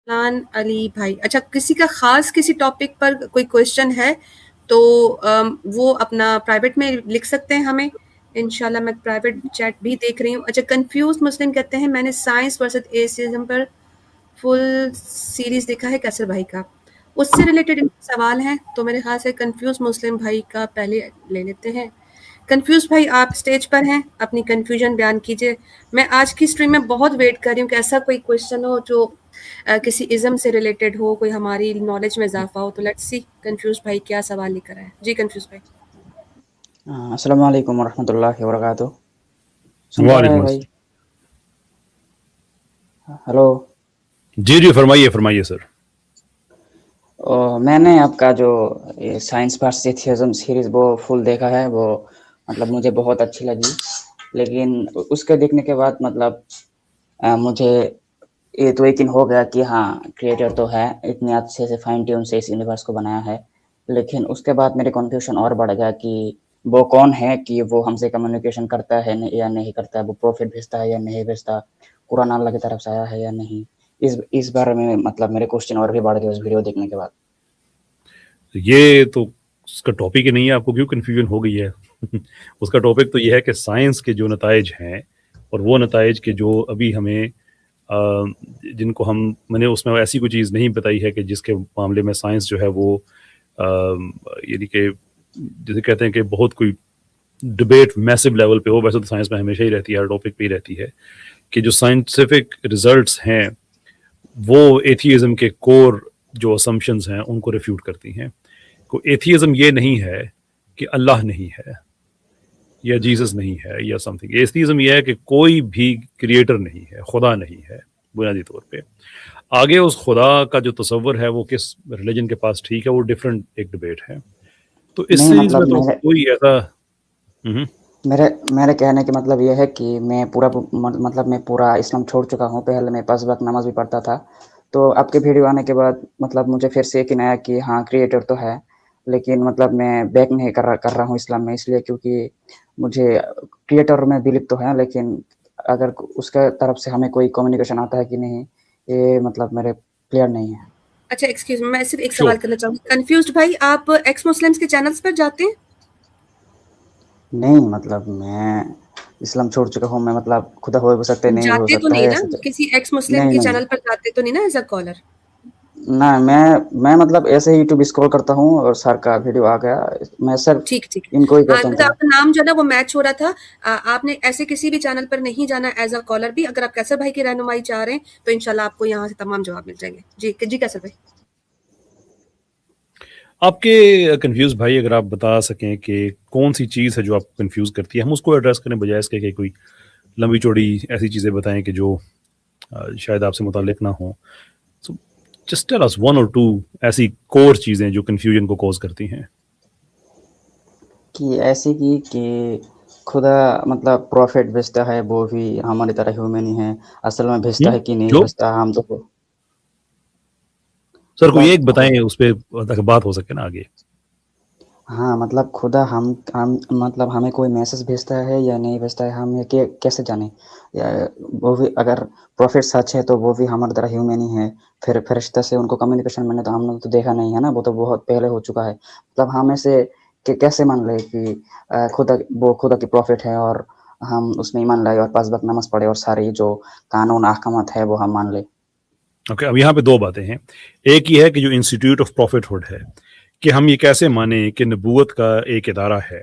फरहान अली भाई, अच्छा किसी का खास किसी टॉपिक पर कोई क्वेश्चन है तो वो अपना प्राइवेट में लिख सकते हैं हमें। इंशाल्लाह मैं प्राइवेट चैट भी देख रही हूँ। अच्छा, कंफ्यूज मुस्लिम कहते हैं मैंने साइंस वर्सेस एथिज्म पर फुल सीरीज देखा है कैसर भाई का, उससे रिलेटेड सवाल हैं तो मेरे ख्याल से कंफ्यूज मुस्लिम भाई का पहले ले लेते हैं। कंफ्यूज भाई आप स्टेज पर हैं, अपनी कंफ्यूजन बयान कीजिए। मैं आज की स्ट्रीम में बहुत वेट कर रही हूँ कि ऐसा कोई क्वेश्चन हो जो किसी इज़्म से रिलेटेड हो, कोई हमारी नॉलेज में इजाफा हो। तो लेट्स सी कंफ्यूज भाई क्या सवाल लेकर आए। जी कंफ्यूज भाई। अस्सलाम वालेकुम वरहमतुल्लाहि वबरकातुह। सुन पा रहे हैं वालेकुम भाई? अस्सलाम। हेलो। जी जी, फरमाइए फरमाइए सर। मैंने आपका जो साइंस वर्सेस एथियज्म सीरीज वो फुल देखा है। वो मतलब मुझे बहुत अच्छी लगी, लेकिन उसके देखने के बाद मतलब मुझे ये तो यकीन हो गया कि हाँ, क्रिएटर तो है, इतने अच्छे से फाइन ट्यून से इस यूनिवर्स को बनाया है। लेकिन उसके बाद मेरे कन्फ्यूजन और बढ़ गया कि वो कौन है, कि वो हमसे कम्युनिकेशन करता है या नहीं करता, वो प्रॉफिट भेजता है या नहीं भेजता, कुरान अल्लाह की तरफ से आया है या नहीं। इस बारे में मतलब मेरे क्वेश्चन और भी बढ़ गए उस वीडियो देखने के बाद। ये तो उसका टॉपिक ही नहीं है, आपको क्यों कन्फ्यूजन हो गई है? उसका टॉपिक तो ये है कि साइंस के जो नताइज हैं और वो नताइज के जो अभी हमें जिनको हम मैंने उसमें ऐसी कोई चीज़ नहीं बताई है कि जिसके मामले में साइंस जो है वो यानी कि जैसे कहते हैं कि बहुत कोई डिबेट मैसिव लेवल पे हो। वैसे तो साइंस में हमेशा ही रहती है, हर टॉपिक पे ही रहती है कि जो साइंटिफिक रिजल्ट्स हैं वो एथियज्म के कोर जो असम्पशंस हैं उनको रिफ्यूट करती हैं। को एथियज्म ये नहीं है कि अल्लाह नहीं है या जीसस नहीं है या समथिंग। एथियज्म ये है कि कोई भी क्रिएटर नहीं है, खुदा नहीं है बुनियादी तौर पे। आगे उस खुदा का जो तस्वर है वो किस रिलीजन के पास ठीक है, वो डिफरेंट एक डिबेट है। तो इस नहीं सीरीज में मतलब तो मेरे कोई ऐसा मेरे मेरे कहने के मतलब ये है कि मैं पूरा मतलब मैं पूरा इस्लाम छोड़ चुका हूँ। पहले मैं 5 वक्त नमाज भी पढ़ता था। तो आपके वीडियो आने के बाद मतलब मुझे फिर से यकीन आया कि हाँ, क्रिएटर तो है। लेकिन मतलब मैं बैक नहीं कर रहा हूँ इस्लाम में, इसलिए क्योंकि मुझे क्रिएटर में बिलीव तो है, लेकिन अगर उसके तरफ से हमें कोई कम्युनिकेशन आता है कि नहीं, ये मतलब मेरे क्लियर नहीं है। अच्छा एक्सक्यूज मी, मैं सिर्फ एक श्योर। सवाल करना चाहूंगी। कंफ्यूज्ड भाई आप एक्स मुस्लिम्स के चैनल्स पर जाते हैं? नहीं मतलब मैं इस्लाम छोड़ चुका हूँ। मैं मतलब खुदा हो भी सकता है, नहीं भी हो जाते तो सकता नहीं है ना, ऐसे किसी एक्स मुस्लिम नहीं, के नहीं। चैनल पर जाते तो नहीं ना एज अ कॉलर? ना मैं मतलब ऐसे ही यूट्यूब स्क्रॉल करता हूँ और सर का वीडियो आ गया। मैं सिर्फ ठीक ठीक। इनको ही हाँ, पहचानता मतलब हूँ। आपका नाम जो है ना वो मैच हो रहा था। आपने ऐसे किसी भी चैनल पर नहीं जाना एज अ कॉलर भी। अगर आप कैसर भाई की रहनुमाई चाह रहे हैं तो इंशाल्लाह आपको यहाँ से तमाम जवाब मिल जाएंगे। जी जी कैसर भाई। आपके कंफ्यूज भाई अगर आप बता सकें कि कौन सी चीज़ है जो आपको कंफ्यूज करती है, हम उसको एड्रेस करें बजाय इसके कि कोई लंबी चौड़ी ऐसी चीज़ें बताएं कि जो शायद आपसे मुताल्लिक ना हो। So just tell us one or two ऐसी कोर चीज़ें जो कंफ्यूजन को कॉज करती हैं। कि ऐसे कि खुदा मतलब प्रॉफिट भेजता है, वो भी हमारी तरह ह्यूमन ही है। असल में भेजता है कि नहीं जो भेजता, हम तो सर खुदा कोई एक बताएं उस पर बात हो सके ना आगे। हाँ, मतलब खुदा हम मतलब हमें कोई मैसेज भेजता है या नहीं भेजता है, हम ये कैसे जाने? या वो भी अगर प्रॉफिट सच है तो वो भी हमारी तरह ह्यूमन ही है। फिर फरिश्ता से उनको कम्युनिकेशन मैंने तो हमने तो देखा नहीं है ना, वो तो बहुत पहले हो चुका है। मतलब हम ऐसे कैसे मान लें कि खुदा की प्रॉफिट है और हम उसमें ईमान लाए और 5 वक्त नमाज पढ़े और सारी जो कानून अहकामात है वो हम मान लें। ओके, अब यहाँ पे दो बातें हैं। एक ये है कि जो इंस्टीट्यूट ऑफ प्रॉफिटहुड है कि हम ये कैसे माने कि नबूवत का एक इदारा है,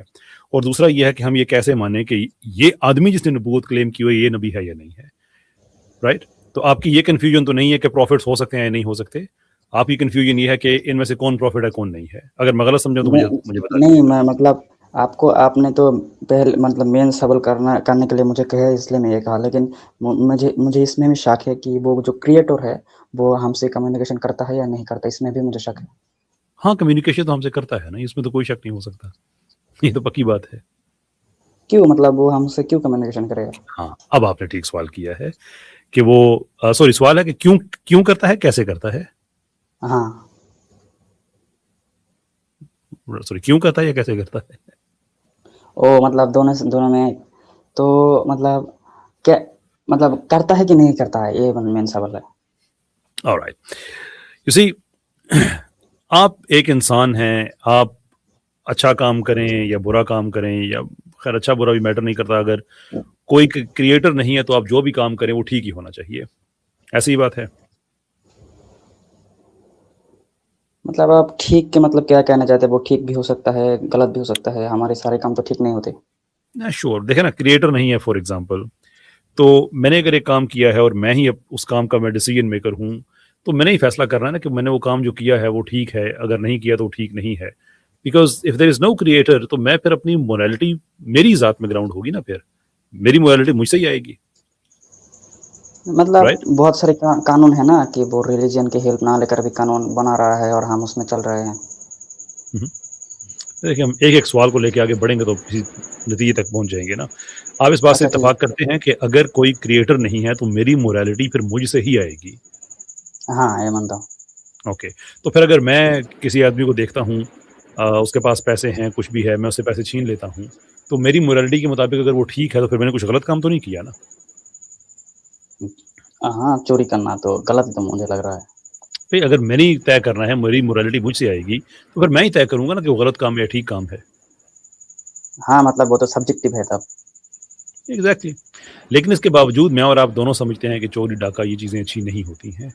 और दूसरा ये है कि हम ये कैसे माने कि ये आदमी जिसने नबूवत क्लेम की हुई है ये नबी है या नहीं है। राइट? तो आपकी ये कन्फ्यूजन तो नहीं है कि प्रॉफिट्स हो सकते हैं या नहीं हो सकते। आपकी कन्फ्यूजन ये है कि इनमें से कौन प्रॉफिट है कौन नहीं है। अगर मैं गलत समझा तो मुझे नहीं, मुझे बता नहीं, दीजिएगा। मैं मतलब आपने तो पहले मतलब मेन सवाल करने के लिए मुझे कहा, इसलिए मैं ये कहा। लेकिन मुझे मुझे इसमें भी शक है कि वो जो क्रिएटर है वो हमसे कम्युनिकेशन करता है या नहीं करता, इसमें भी मुझे शक है। हाँ, कम्युनिकेशन तो हमसे करता है ना, इसमें तो कोई शक नहीं हो सकता। ये तो पक्की बात है। क्यों मतलब वो हमसे क्यों कम्युनिकेशन करेगा? हाँ, अब आपने ठीक सवाल किया है कि वो सॉरी, सवाल है कि क्यों क्यों करता है, कैसे करता है। हाँ। सॉरी, क्यों करता है या कैसे करता है। ओ मतलब दोनों में तो मतलब क्या मतलब करता है कि नहीं करता है, ये मेन सवाल है। ऑलराइट, यू सी, आप एक इंसान हैं, आप अच्छा काम करें या बुरा काम करें, या खैर अच्छा बुरा भी मैटर नहीं करता, अगर कोई क्रिएटर नहीं है तो आप जो भी काम करें वो ठीक ही होना चाहिए, ऐसी ही बात है। मतलब आप ठीक के मतलब क्या कहना चाहते हैं? वो ठीक भी हो सकता है, गलत भी हो सकता है, हमारे सारे काम तो ठीक नहीं होते। ना श्योर, देखे ना, क्रिएटर नहीं है फॉर एग्जांपल, तो मैंने अगर एक काम किया है और मैं ही उस काम का मैं डिसीजन मेकर हूँ, तो मैंने ही फैसला करना है ना कि मैंने वो काम जो किया है वो ठीक है, अगर नहीं किया तो वो ठीक नहीं है। Because if there is no creator, तो मैं फिर अपनी मोरालिटी मेरी ज़ात में ग्राउंड होगी ना, फिर मेरी मोरालिटी मुझसे ही आएगी, मतलब राइट? बहुत सारे कानून है ना कि वो रिलीजन की हेल्प ना लेकर भी कानून बना रहा है और हम उसमें चल रहे हैं। देखिए, हम एक-एक सवाल को लेके आगे बढ़ेंगे तो किसी नतीजे तक पहुँच जाएँगे ना। आप इस बात से अच्छा ठीक इत्तेफ़ाक करते हैं कि अगर कोई क्रिएटर नहीं है, तो मेरी मोरालिटी फिर मुझसे ही आएगी। है। हाँ, ये मानता हूँ। ओके, तो फिर अगर मैं किसी आदमी को देखता हूँ, उसके पास पैसे हैं, कुछ भी है, मैं उससे पैसे छीन लेता हूँ, तो मेरी मोरालिटी के मुताबिक अगर वो ठीक है, तो फिर मैंने कुछ गलत काम तो नहीं किया ना? हाँ, चोरी करना तो गलत तो मुझे लग रहा है। भई अगर मैंने ही तय करना है, मेरी मोरालिटी मुझसे आएगी, तो फिर मैं ही तय करूँगा ना कि वो गलत काम है या ठीक काम है। हाँ, मतलब वो तो सब्जेक्टिव है तब। एग्ज़ैक्टली। लेकिन इसके बावजूद मैं और आप दोनों समझते हैं कि चोरी, डाका ये चीज़ें अच्छी नहीं होती हैं।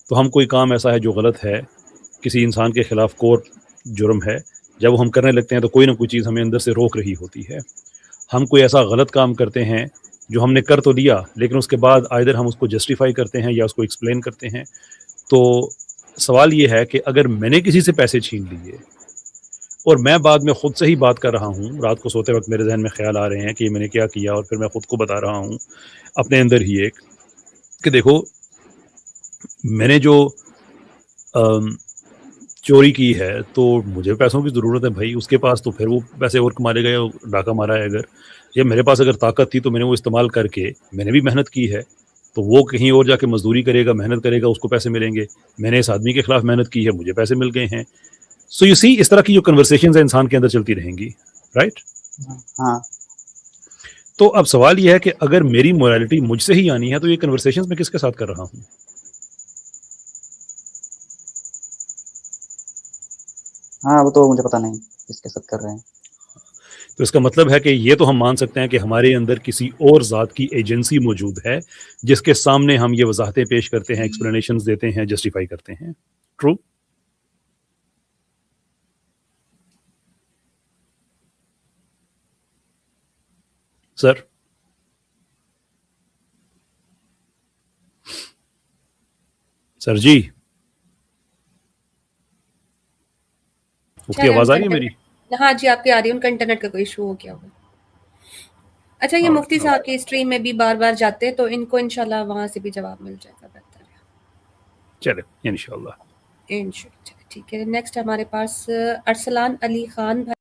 तो हम कोई काम ऐसा है जो गलत है, किसी इंसान के खिलाफ कोर जुर्म है, जब हम करने लगते हैं तो कोई ना कोई चीज़ हमें अंदर से रोक रही होती है। हम कोई ऐसा गलत काम करते हैं जो हमने कर तो लिया, लेकिन उसके बाद आइदर हम उसको जस्टिफाई करते हैं या उसको एक्सप्लेन करते हैं। तो सवाल ये है कि अगर मैंने किसी से पैसे छीन लिए और मैं बाद में खुद से ही बात कर रहा हूँ, रात को सोते वक़्त मेरे ज़हन में ख़्याल आ रहे हैं कि मैंने क्या किया, और फिर मैं खुद को बता रहा हूँ अपने अंदर ही एक, कि देखो मैंने जो अम, चोरी की है, तो मुझे पैसों की ज़रूरत है भई, उसके पास तो फिर वो पैसे और कमा लेगा या डाका मारा है अगर, या मेरे पास अगर ताकत थी तो मैंने वो इस्तेमाल करके मैंने भी मेहनत की है, तो वो कहीं और जाके मज़दूरी करेगा, मेहनत करेगा, उसको पैसे मिलेंगे। मैंने इस आदमी के खिलाफ मेहनत की है, मुझे पैसे मिल गए हैं। सो यू सी, इस तरह की जो कन्वर्सेशंस हैं इंसान के अंदर चलती रहेंगी, राइट? हाँ, तो अब सवाल ये है कि अगर मेरी मोरालिटी मुझसे ही आनी है, तो ये कन्वर्सेशंस मैं किसके साथ कर रहा हूँ? हाँ, वो तो मुझे पता नहीं किसके साथ कर रहे हैं। तो इसका मतलब है कि ये तो हम मान सकते हैं कि हमारे अंदर किसी और ज़ात की एजेंसी मौजूद है, जिसके सामने हम ये वज़ाहतें पेश करते हैं, एक्सप्लेनेशंस देते हैं, जस्टिफाई करते हैं। ट्रू? सर? सर जी? अच्छा आपकी ये आवाज़ आ उनका रही है मेरी? इंटरनेट, हाँ जी आपकी आ रही है, उनका इंटरनेट का कोई इशू हो गया होगा। अच्छा ये मुफ्ती ऑलराइट, साहब की स्ट्रीम में भी बार-बार जाते हैं, तो इनको इंशाल्लाह वहाँ से भी जवाब मिल जाएगा, बेहतर है। चलें इंशाअल्लाह। इंशाल्लाह, चलिए ठीक है। नेक्स्ट हमारे पास अरसलान अली खान भाई